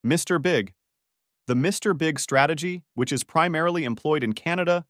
Mr. Big. The Mr. Big strategy, which is primarily employed in Canada,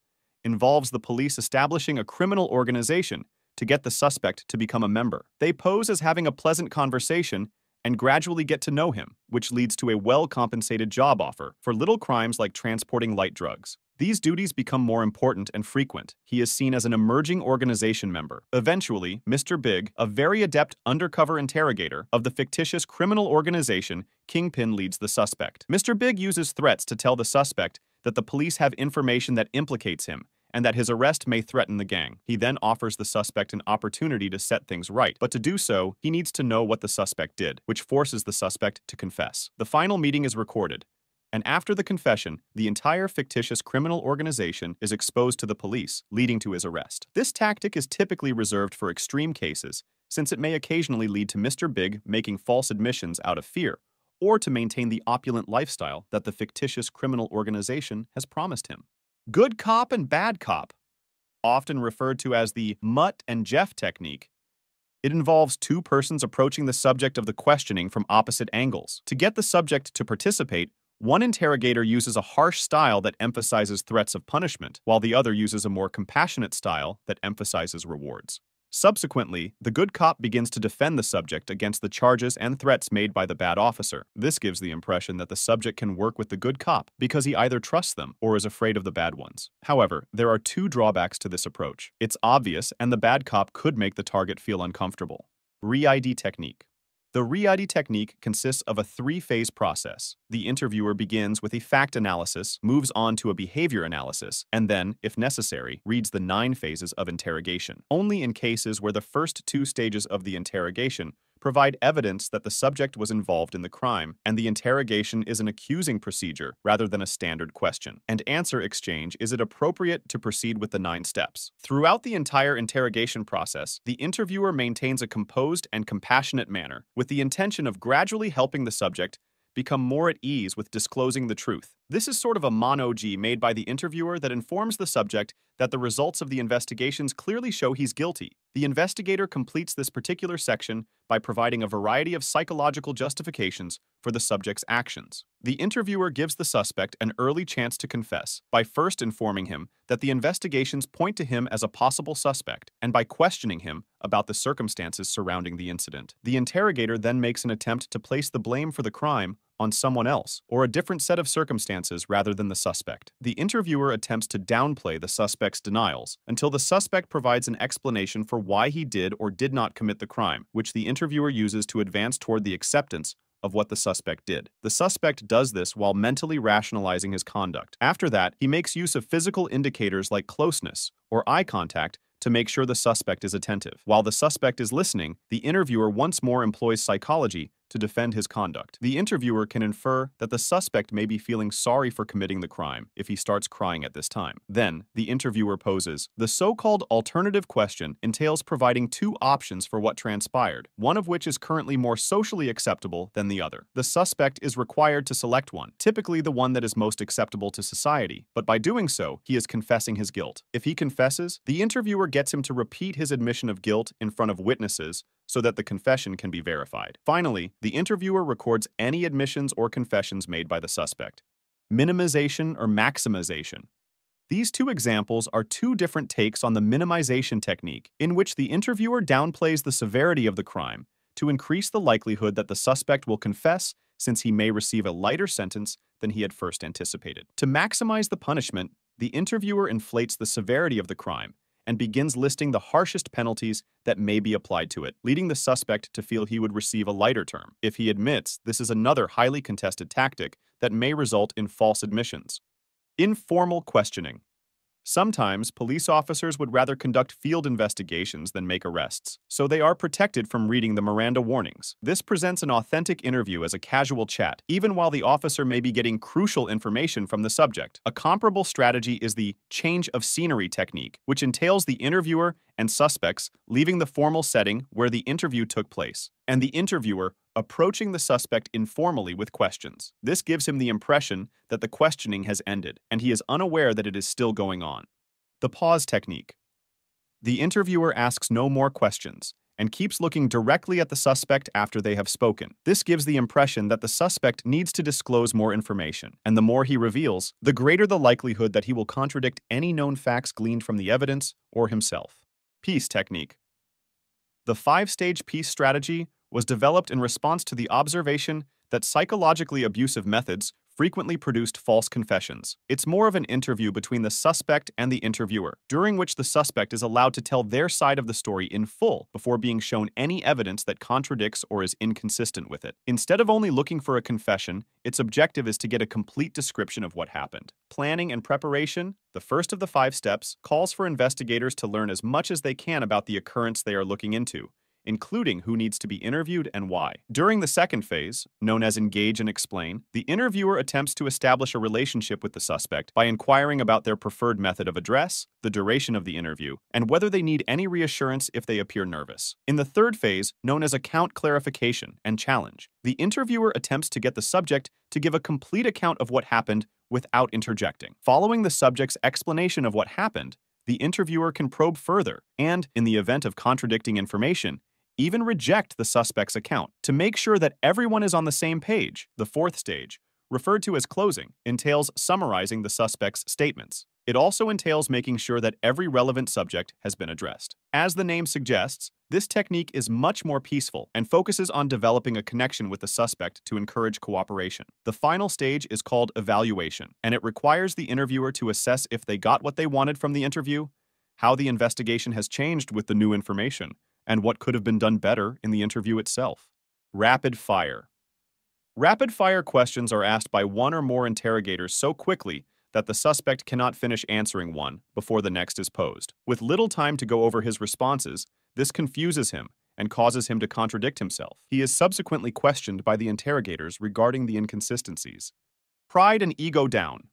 involves the police establishing a criminal organization to get the suspect to become a member. They pose as having a pleasant conversation and gradually get to know him, which leads to a well-compensated job offer for little crimes like transporting light drugs. These duties become more important and frequent. He is seen as an emerging organization member. Eventually, Mr. Big, a very adept undercover interrogator of the fictitious criminal organization Kingpin, leads the suspect. Mr. Big uses threats to tell the suspect that the police have information that implicates him and that his arrest may threaten the gang. He then offers the suspect an opportunity to set things right, but to do so, he needs to know what the suspect did, which forces the suspect to confess. The final meeting is recorded, and after the confession, the entire fictitious criminal organization is exposed to the police, leading to his arrest. This tactic is typically reserved for extreme cases, since it may occasionally lead to Mr. Big making false admissions out of fear, or to maintain the opulent lifestyle that the fictitious criminal organization has promised him. Good cop and bad cop, often referred to as the Mutt and Jeff technique. It involves two persons approaching the subject of the questioning from opposite angles. To get the subject to participate, one interrogator uses a harsh style that emphasizes threats of punishment, while the other uses a more compassionate style that emphasizes rewards. Subsequently, the good cop begins to defend the subject against the charges and threats made by the bad officer. This gives the impression that the subject can work with the good cop because he either trusts them or is afraid of the bad ones. However, there are two drawbacks to this approach. It's obvious, and the bad cop could make the target feel uncomfortable. REID Technique. The REID technique consists of a three-phase process. The interviewer begins with a fact analysis, moves on to a behavior analysis, and then, if necessary, reads the 9 phases of interrogation. Only in cases where the first 2 stages of the interrogation provide evidence that the subject was involved in the crime, and the interrogation is an accusing procedure rather than a standard question and answer exchange, is it appropriate to proceed with the 9 steps. Throughout the entire interrogation process, the interviewer maintains a composed and compassionate manner with the intention of gradually helping the subject become more at ease with disclosing the truth. This is sort of a monologue made by the interviewer that informs the subject that the results of the investigations clearly show he's guilty. The investigator completes this particular section by providing a variety of psychological justifications for the subject's actions. The interviewer gives the suspect an early chance to confess by first informing him that the investigations point to him as a possible suspect and by questioning him about the circumstances surrounding the incident. The interrogator then makes an attempt to place the blame for the crime on someone else or a different set of circumstances rather than the suspect. The interviewer attempts to downplay the suspect's denials until the suspect provides an explanation for why he did or did not commit the crime, which the interviewer uses to advance toward the acceptance of what the suspect did. The suspect does this while mentally rationalizing his conduct. After that, he makes use of physical indicators like closeness or eye contact to make sure the suspect is attentive. While the suspect is listening, the interviewer once more employs psychology to defend his conduct. The interviewer can infer that the suspect may be feeling sorry for committing the crime if he starts crying at this time. Then, the interviewer poses. The so-called alternative question entails providing 2 options for what transpired, one of which is currently more socially acceptable than the other. The suspect is required to select one, typically the one that is most acceptable to society, but by doing so, he is confessing his guilt. If he confesses, the interviewer gets him to repeat his admission of guilt in front of witnesses so that the confession can be verified. Finally, the interviewer records any admissions or confessions made by the suspect. Minimization or maximization. These 2 examples are 2 different takes on the minimization technique, in which the interviewer downplays the severity of the crime to increase the likelihood that the suspect will confess, since he may receive a lighter sentence than he had first anticipated. To maximize the punishment, the interviewer inflates the severity of the crime and begins listing the harshest penalties that may be applied to it, leading the suspect to feel he would receive a lighter term. If he admits, this is another highly contested tactic that may result in false admissions. Informal questioning. Sometimes, police officers would rather conduct field investigations than make arrests, so they are protected from reading the Miranda warnings. This presents an authentic interview as a casual chat, even while the officer may be getting crucial information from the subject. A comparable strategy is the change of scenery technique, which entails the interviewer and suspects leaving the formal setting where the interview took place, and the interviewer approaching the suspect informally with questions. This gives him the impression that the questioning has ended, and he is unaware that it is still going on. The pause technique. The interviewer asks no more questions, and keeps looking directly at the suspect after they have spoken. This gives the impression that the suspect needs to disclose more information, and the more he reveals, the greater the likelihood that he will contradict any known facts gleaned from the evidence or himself. Peace technique. The five-stage peace strategy was developed in response to the observation that psychologically abusive methods frequently produced false confessions. It's more of an interview between the suspect and the interviewer, during which the suspect is allowed to tell their side of the story in full before being shown any evidence that contradicts or is inconsistent with it. Instead of only looking for a confession, its objective is to get a complete description of what happened. Planning and preparation, the first of the 5 steps, calls for investigators to learn as much as they can about the occurrence they are looking into, including who needs to be interviewed and why. During the second phase, known as Engage and Explain, the interviewer attempts to establish a relationship with the suspect by inquiring about their preferred method of address, the duration of the interview, and whether they need any reassurance if they appear nervous. In the third phase, known as Account Clarification and Challenge, the interviewer attempts to get the subject to give a complete account of what happened without interjecting. Following the subject's explanation of what happened, the interviewer can probe further and, in the event of contradicting information, even reject the suspect's account. To make sure that everyone is on the same page, the fourth stage, referred to as closing, entails summarizing the suspect's statements. It also entails making sure that every relevant subject has been addressed. As the name suggests, this technique is much more peaceful and focuses on developing a connection with the suspect to encourage cooperation. The final stage is called evaluation, and it requires the interviewer to assess if they got what they wanted from the interview, how the investigation has changed with the new information, and what could have been done better in the interview itself. Rapid fire. Rapid fire questions are asked by one or more interrogators so quickly that the suspect cannot finish answering one before the next is posed. With little time to go over his responses, this confuses him and causes him to contradict himself. He is subsequently questioned by the interrogators regarding the inconsistencies. Pride and ego down.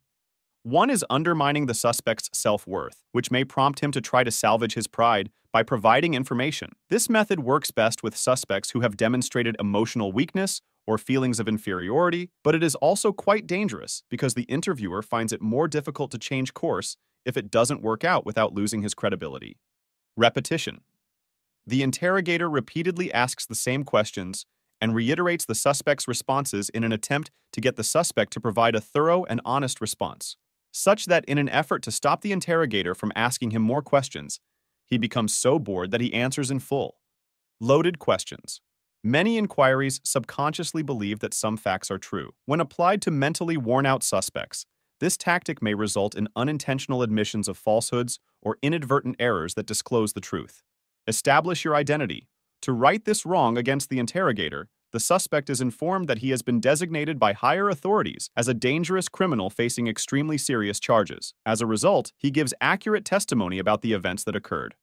One is undermining the suspect's self-worth, which may prompt him to try to salvage his pride by providing information. This method works best with suspects who have demonstrated emotional weakness or feelings of inferiority, but it is also quite dangerous because the interviewer finds it more difficult to change course if it doesn't work out without losing his credibility. Repetition. The interrogator repeatedly asks the same questions and reiterates the suspect's responses in an attempt to get the suspect to provide a thorough and honest response, such that in an effort to stop the interrogator from asking him more questions, he becomes so bored that he answers in full. Loaded questions. Many inquiries subconsciously believe that some facts are true. When applied to mentally worn-out suspects, this tactic may result in unintentional admissions of falsehoods or inadvertent errors that disclose the truth. Establish your identity. To right this wrong against the interrogator, the suspect is informed that he has been designated by higher authorities as a dangerous criminal facing extremely serious charges. As a result, he gives accurate testimony about the events that occurred.